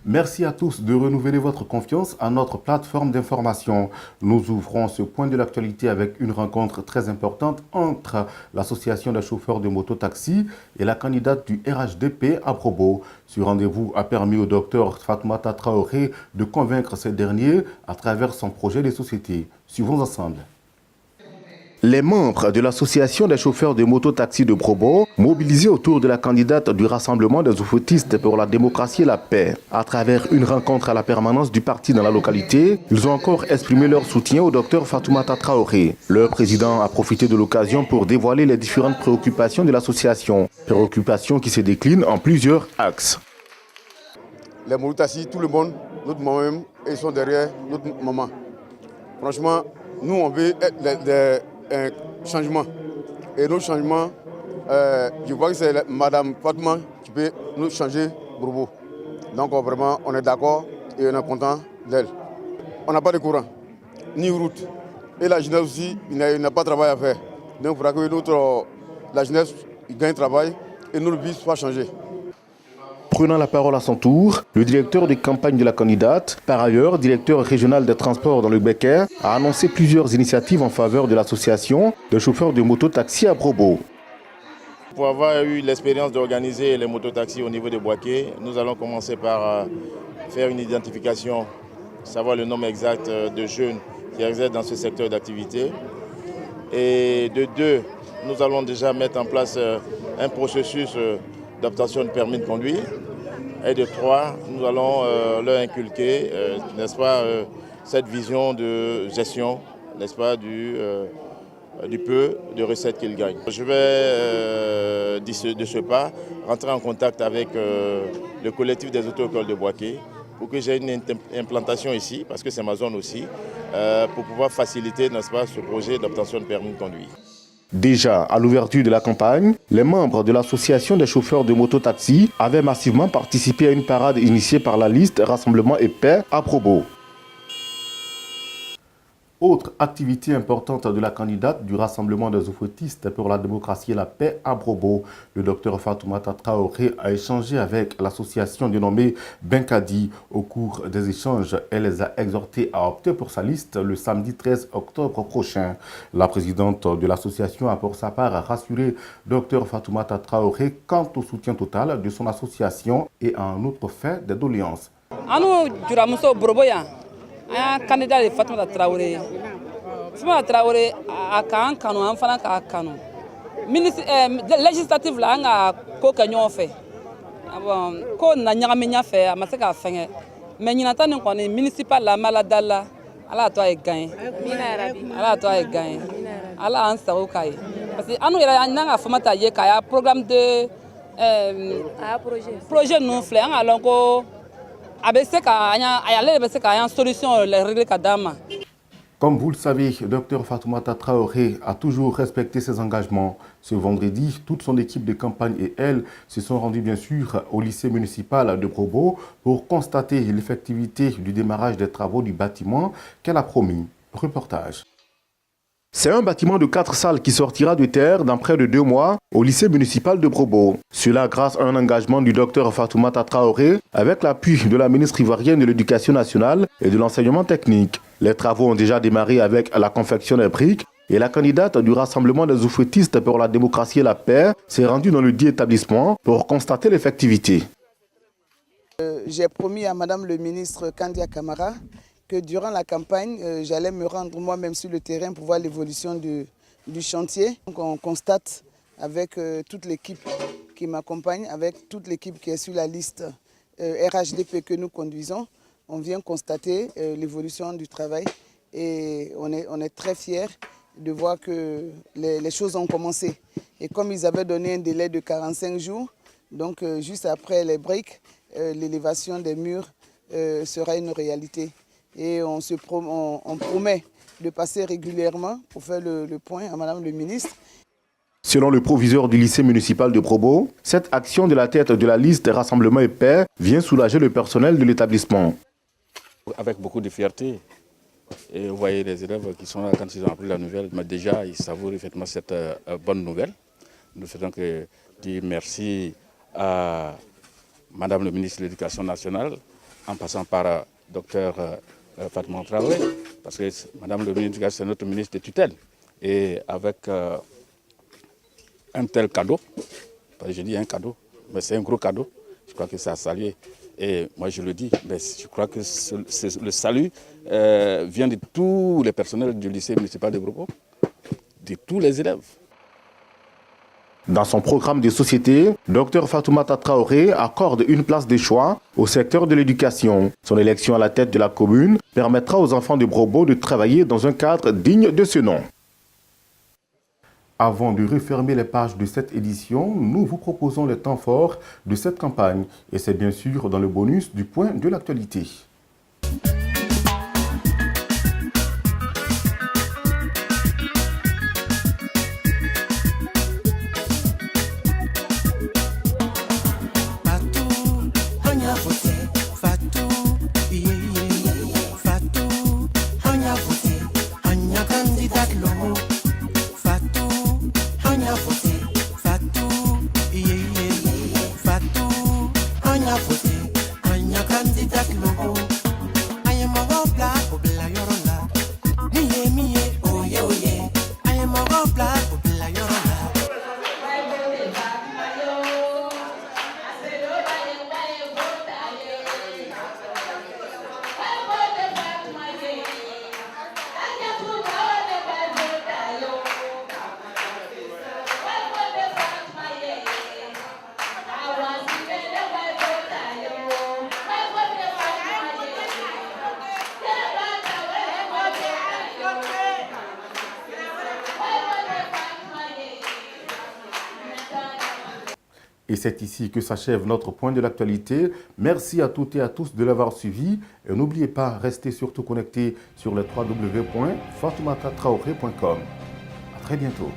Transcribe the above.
Merci à tous de renouveler votre confiance à notre plateforme d'information. Nous ouvrons ce point de l'actualité avec une rencontre très importante entre l'association des chauffeurs de moto-taxi et la candidate du RHDP à Probo. Ce rendez-vous a permis au docteur Fatoumata Traoré de convaincre ces derniers à travers son projet de société. Suivons ensemble. Les membres de l'association des chauffeurs de moto-taxi de Probo, mobilisés autour de la candidate du Rassemblement des oufoutistes pour la démocratie et la paix, à travers une rencontre à la permanence du parti dans la localité, ils ont encore exprimé leur soutien au docteur Fatoumata Traoré. Leur président a profité de l'occasion pour dévoiler les différentes préoccupations de l'association, préoccupations qui se déclinent en plusieurs axes. Les moto-taxis, tout le monde, notre maman même, ils sont derrière notre maman. Franchement, nous on veut un changement. Et nos changements, je vois que c'est Madame Fatouma qui peut nous changer Probo. Donc vraiment, on est d'accord et on est content d'elle. On n'a pas de courant, ni route. Et la jeunesse aussi, il n'a pas de travail à faire. Donc il faudra que la jeunesse gagne travail et notre vie soit changée. Prenant la parole à son tour, le directeur de campagne de la candidate, par ailleurs directeur régional des transports dans le Becker, a annoncé plusieurs initiatives en faveur de l'association de chauffeurs de moto-taxi à Probo. Pour avoir eu l'expérience d'organiser les mototaxis au niveau de Boaké, nous allons commencer par faire une identification, savoir le nombre exact de jeunes qui exercent dans ce secteur d'activité. Et de deux, nous allons déjà mettre en place un processus d'obtention de permis de conduire. Et de trois, nous allons leur inculquer, n'est-ce pas, cette vision de gestion, n'est-ce pas, du peu de recettes qu'ils gagnent. Je vais, de ce pas, rentrer en contact avec le collectif des auto-écoles de Boaké pour que j'ai une implantation ici, parce que c'est ma zone aussi, pour pouvoir faciliter, n'est-ce pas, ce projet d'obtention de permis de conduire. Déjà, à l'ouverture de la campagne, les membres de l'association des chauffeurs de moto-taxi avaient massivement participé à une parade initiée par la liste Rassemblement et Paix à Probo. Autre activité importante de la candidate du Rassemblement des oufoutistes pour la démocratie et la paix à Probo, le docteur Fatoumata Traoré a échangé avec l'association dénommée Benkadi. Au cours des échanges, elle les a exhortés à opter pour sa liste le samedi 13 octobre prochain. La présidente de l'association a pour sa part rassuré docteur Fatoumata Traoré quant au soutien total de son association et a en outre fait des doléances. Un candidat de Fatoumata Traoré. Fatoumata Traoré a kan kanu an fana ka kanu. Législative la nga ko ka ɲɔgɔn fɛ. Bon ko na ɲagami ɲa fɛ a ma se ka fɛngɛ. Mais ɲinata nin kɔni municipal la mala dala ala to ay gagné. Ala to ay gagné. Ala an sago kay. Parce que anu yɛrɛ n'an ka fama ta ye k'a programme de projet nous filɛ an ka lɔn ko Comme vous le savez, Dr Fatoumata Traoré a toujours respecté ses engagements. Ce vendredi, toute son équipe de campagne et elle se sont rendus bien sûr au lycée municipal de Probo pour constater l'effectivité du démarrage des travaux du bâtiment qu'elle a promis. Reportage. C'est un bâtiment de 4 salles qui sortira de terre dans près de 2 mois au lycée municipal de Probo. Cela grâce à un engagement du docteur Fatoumata Traoré avec l'appui de la ministre ivoirienne de l'Éducation nationale et de l'enseignement technique. Les travaux ont déjà démarré avec la confection des briques et la candidate du Rassemblement des oufoutistes pour la démocratie et la paix s'est rendue dans le dit établissement pour constater l'effectivité. J'ai promis à Madame le ministre Kandia Kamara que durant la campagne, j'allais me rendre moi-même sur le terrain pour voir l'évolution du chantier. Donc on constate avec toute l'équipe qui m'accompagne, avec toute l'équipe qui est sur la liste RHDP que nous conduisons, on vient constater l'évolution du travail et on est très fiers de voir que les choses ont commencé. Et comme ils avaient donné un délai de 45 jours, donc juste après les briques, l'élévation des murs sera une réalité. Et on promet de passer régulièrement pour faire le point à Madame le ministre. Selon le proviseur du lycée municipal de Probo, cette action de la tête de la liste Rassemblement et Paix vient soulager le personnel de l'établissement. Avec beaucoup de fierté, et vous voyez les élèves qui sont là quand ils ont appris la nouvelle, mais déjà ils savourent effectivement cette bonne nouvelle. Nous faisons que dire merci à Madame le ministre de l'Éducation nationale en passant par Dr Fatoumata Traoré, parce que Madame le ministre, c'est notre ministre de tutelle. Et avec un tel cadeau, je dis un cadeau, mais c'est un gros cadeau, je crois que c'est à saluer. Et moi je le dis, mais je crois que le salut vient de tous les personnels du lycée municipal de Brobo, de tous les élèves. Dans son programme de société, Dr Fatoumata Traoré accorde une place de choix au secteur de l'éducation. Son élection à la tête de la commune permettra aux enfants de Brobo de travailler dans un cadre digne de ce nom. Avant de refermer les pages de cette édition, nous vous proposons les temps forts de cette campagne. Et c'est bien sûr dans le bonus du point de l'actualité. Et c'est ici que s'achève notre point de l'actualité. Merci à toutes et à tous de l'avoir suivi. Et n'oubliez pas, restez surtout connectés sur le www.fatoumatatraoré.com. À très bientôt.